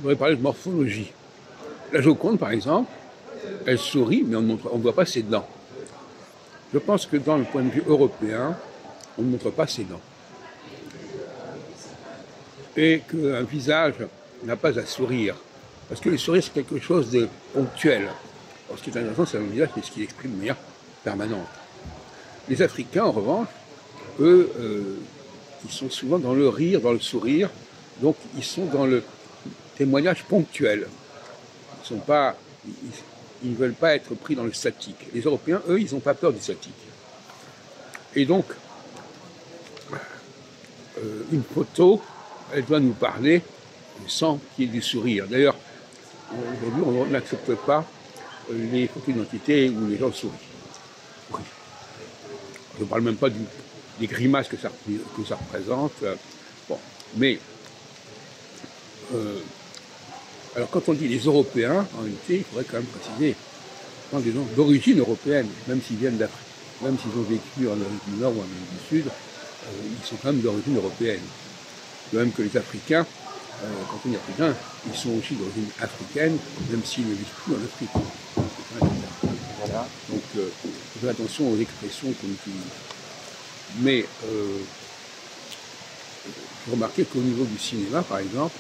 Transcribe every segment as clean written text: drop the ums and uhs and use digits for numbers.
on devrait parler de morphologie. La Joconde, par exemple, elle sourit, mais on ne voit pas ses dents. Je pense que dans le point de vue européen, on ne montre pas ses dents. Et qu'un visage n'a pas à sourire. Parce que le sourire, c'est quelque chose de ponctuel. Alors, ce qui est intéressant, c'est un visage, c'est ce qu'il exprime de manière permanente. Les Africains, en revanche, eux, ils sont souvent dans le rire, dans le sourire, donc ils sont dans le témoignage ponctuel. Ils ne veulent pas être pris dans le statique. Les Européens, eux, ils n'ont pas peur du statique. Et donc, une photo, elle doit nous parler sans qu'il y ait du sourire. D'ailleurs, aujourd'hui, on n'accepte pas les photos d'identité où les gens sourient. Oui. Je ne parle même pas des grimaces que ça représente. Bon. Mais, alors quand on dit les Européens, en réalité, il faudrait quand même préciser, quand des gens d'origine européenne, même s'ils viennent d'Afrique, même s'ils ont vécu en Amérique du Nord ou en Amérique du Sud, ils sont quand même d'origine européenne. De même que les Africains, quand on est africain, ils sont aussi d'origine africaine, même s'ils ne vivent plus en Afrique. Voilà. Donc, faites attention aux expressions qu'on utilise. Mais, vous remarquez qu'au niveau du cinéma, par exemple,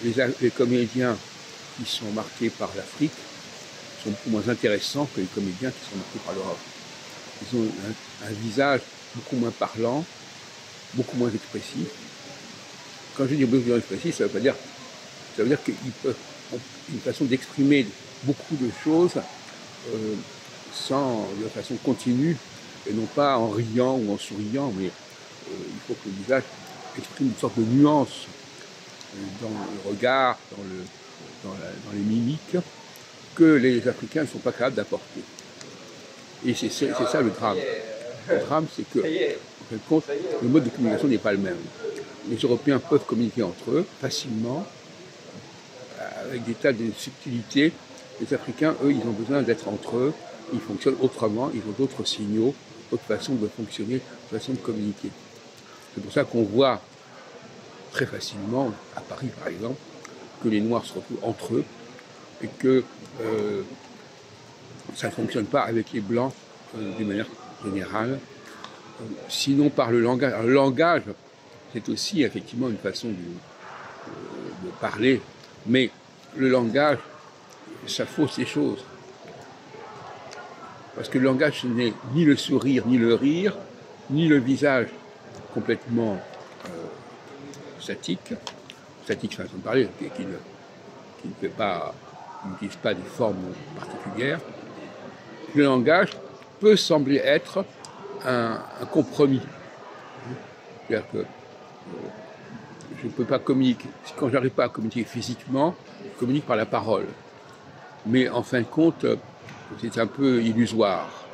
les comédiens qui sont marqués par l'Afrique sont beaucoup moins intéressants que les comédiens qui sont marqués par l'Europe. Ils ont un visage beaucoup moins parlant, beaucoup moins expressif. Quand je dis beaucoup moins expressif, ça veut dire qu'ils peuvent une façon d'exprimer beaucoup de choses de façon continue, et non pas en riant ou en souriant, mais il faut que le visage exprime une sorte de nuance dans le regard, dans les mimiques, que les Africains ne sont pas capables d'apporter. Et c'est ça le drame. Le drame, c'est que, en fin de compte, le mode de communication n'est pas le même. Les Européens peuvent communiquer entre eux facilement, avec des tas de subtilités. Les Africains, eux, ils ont besoin d'être entre eux, ils fonctionnent autrement, ils ont d'autres signaux, d'autres façons de fonctionner, d'autres façons de communiquer. C'est pour ça qu'on voit très facilement, à Paris par exemple, que les Noirs se retrouvent entre eux et que ça ne fonctionne pas avec les Blancs d'une manière générale, sinon par le langage. Alors, le langage, c'est aussi effectivement une façon de parler, mais le langage, ça fausse les choses. Parce que le langage, ce n'est ni le sourire, ni le rire, ni le visage complètement statique, façon de parler, qui n'utilise pas des formes particulières. Le langage peut sembler être un compromis. C'est-à-dire que je ne peux pas communiquer. Quand je n'arrive pas à communiquer physiquement, je communique par la parole. Mais en fin de compte, c'est un peu illusoire.